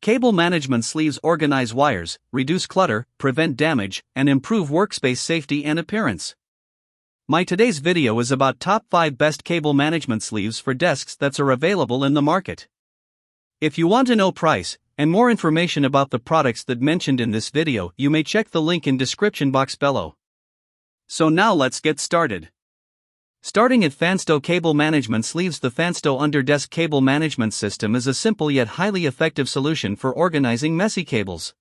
Cable management sleeves organize wires, reduce clutter, prevent damage, and improve workspace safety and appearance. My today's video is about top 5 best cable management sleeves for desks that are available in the market. If you want to know price and more information about the products that mentioned in this video, you may check the link in description box below. So now let's get started. Starting at Fansto Cable Management Sleeves. The Fansto Underdesk Cable Management System is a simple yet highly effective solution for organizing messy cables.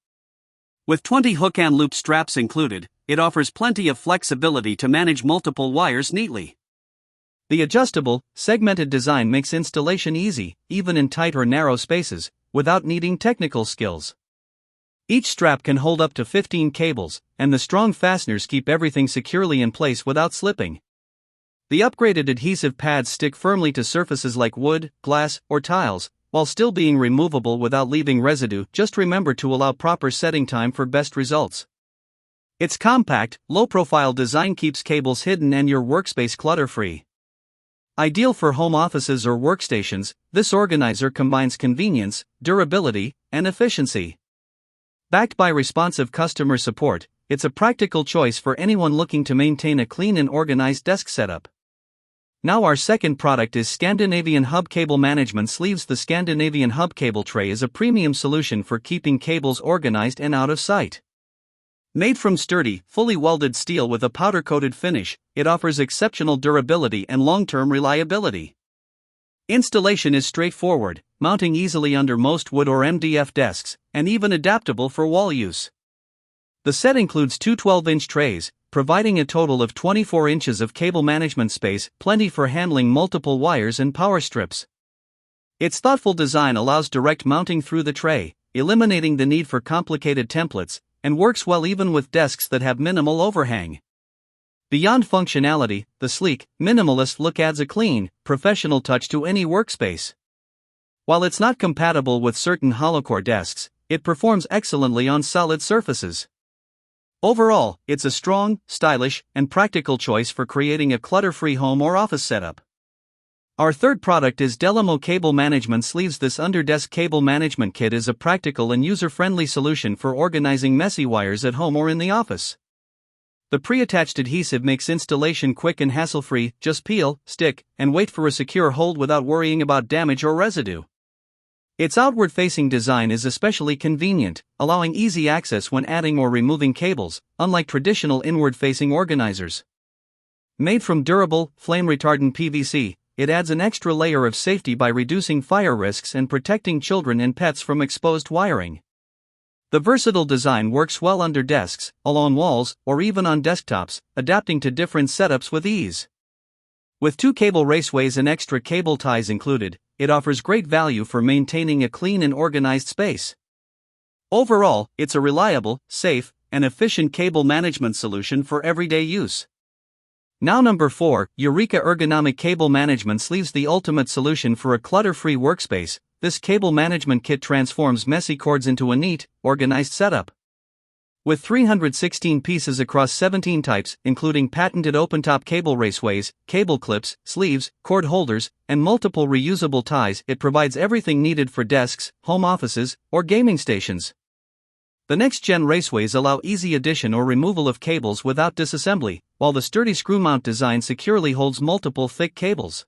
With 20 hook and loop straps included, it offers plenty of flexibility to manage multiple wires neatly. The adjustable, segmented design makes installation easy, even in tight or narrow spaces, without needing technical skills. Each strap can hold up to 15 cables, and the strong fasteners keep everything securely in place without slipping. The upgraded adhesive pads stick firmly to surfaces like wood, glass, or tiles, while still being removable without leaving residue. Just remember to allow proper setting time for best results. Its compact, low-profile design keeps cables hidden and your workspace clutter-free. Ideal for home offices or workstations, this organizer combines convenience, durability, and efficiency. Backed by responsive customer support, it's a practical choice for anyone looking to maintain a clean and organized desk setup. Now our second product is Scandinavian Hub Cable Management Sleeves. The Scandinavian Hub Cable Tray is a premium solution for keeping cables organized and out of sight. Made from sturdy, fully welded steel with a powder-coated finish, it offers exceptional durability and long-term reliability. Installation is straightforward, mounting easily under most wood or MDF desks, and even adaptable for wall use. The set includes two 12-inch trays, providing a total of 24 inches of cable management space, plenty for handling multiple wires and power strips. Its thoughtful design allows direct mounting through the tray, eliminating the need for complicated templates, and works well even with desks that have minimal overhang. Beyond functionality, the sleek, minimalist look adds a clean, professional touch to any workspace. While it's not compatible with certain hollow-core desks, it performs excellently on solid surfaces. Overall, it's a strong, stylish, and practical choice for creating a clutter-free home or office setup. Our third product is Delamo Cable Management Sleeves. This Underdesk Cable Management Kit is a practical and user-friendly solution for organizing messy wires at home or in the office. The pre-attached adhesive makes installation quick and hassle-free. Just peel, stick, and wait for a secure hold without worrying about damage or residue. Its outward-facing design is especially convenient, allowing easy access when adding or removing cables, unlike traditional inward-facing organizers. Made from durable, flame-retardant PVC, it adds an extra layer of safety by reducing fire risks and protecting children and pets from exposed wiring. The versatile design works well under desks, along walls, or even on desktops, adapting to different setups with ease. With 2 cable raceways and extra cable ties included, it offers great value for maintaining a clean and organized space. Overall, it's a reliable, safe, and efficient cable management solution for everyday use. Now number 4, Eureka Ergonomic Cable Management Sleeves. The ultimate solution for a clutter-free workspace, this cable management kit transforms messy cords into a neat, organized setup. With 316 pieces across 17 types, including patented open-top cable raceways, cable clips, sleeves, cord holders, and multiple reusable ties, it provides everything needed for desks, home offices, or gaming stations. The next-gen raceways allow easy addition or removal of cables without disassembly, while the sturdy screw-mount design securely holds multiple thick cables.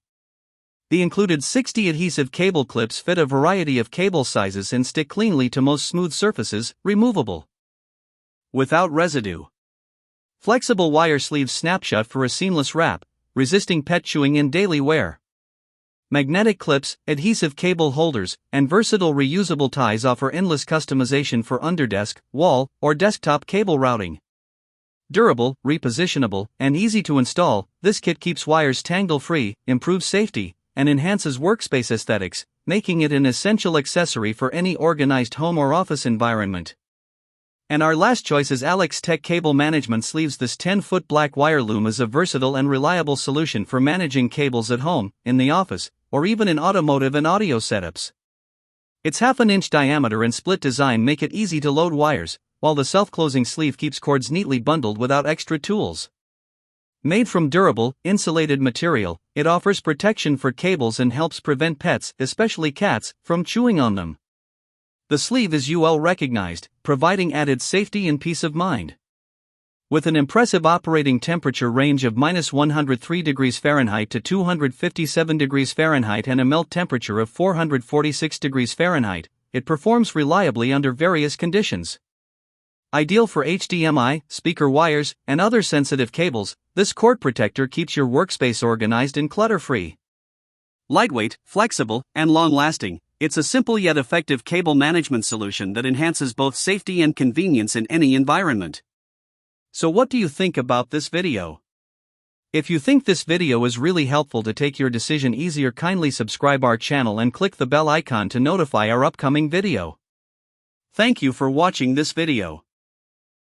The included 60 adhesive cable clips fit a variety of cable sizes and stick cleanly to most smooth surfaces, removable without residue. Flexible wire sleeves snap shut for a seamless wrap, resisting pet chewing in daily wear. Magnetic clips, adhesive cable holders, and versatile reusable ties offer endless customization for underdesk, wall, or desktop cable routing. Durable, repositionable, and easy to install, this kit keeps wires tangle-free, improves safety, and enhances workspace aesthetics, making it an essential accessory for any organized home or office environment. And our last choice is Alex Tech Cable Management Sleeves. This 10-foot black wire loom is a versatile and reliable solution for managing cables at home, in the office, or even in automotive and audio setups. Its half-an-inch diameter and split design make it easy to load wires, while the self-closing sleeve keeps cords neatly bundled without extra tools. Made from durable, insulated material, it offers protection for cables and helps prevent pets, especially cats, from chewing on them. The sleeve is UL recognized, providing added safety and peace of mind. With an impressive operating temperature range of -103 degrees Fahrenheit to 257 degrees Fahrenheit and a melt temperature of 446 degrees Fahrenheit, it performs reliably under various conditions. Ideal for HDMI, speaker wires, and other sensitive cables, this cord protector keeps your workspace organized and clutter-free. Lightweight, flexible, and long-lasting, it's a simple yet effective cable management solution that enhances both safety and convenience in any environment. So what do you think about this video? If you think this video is really helpful to take your decision easier, kindly subscribe our channel and click the bell icon to notify our upcoming video. Thank you for watching this video.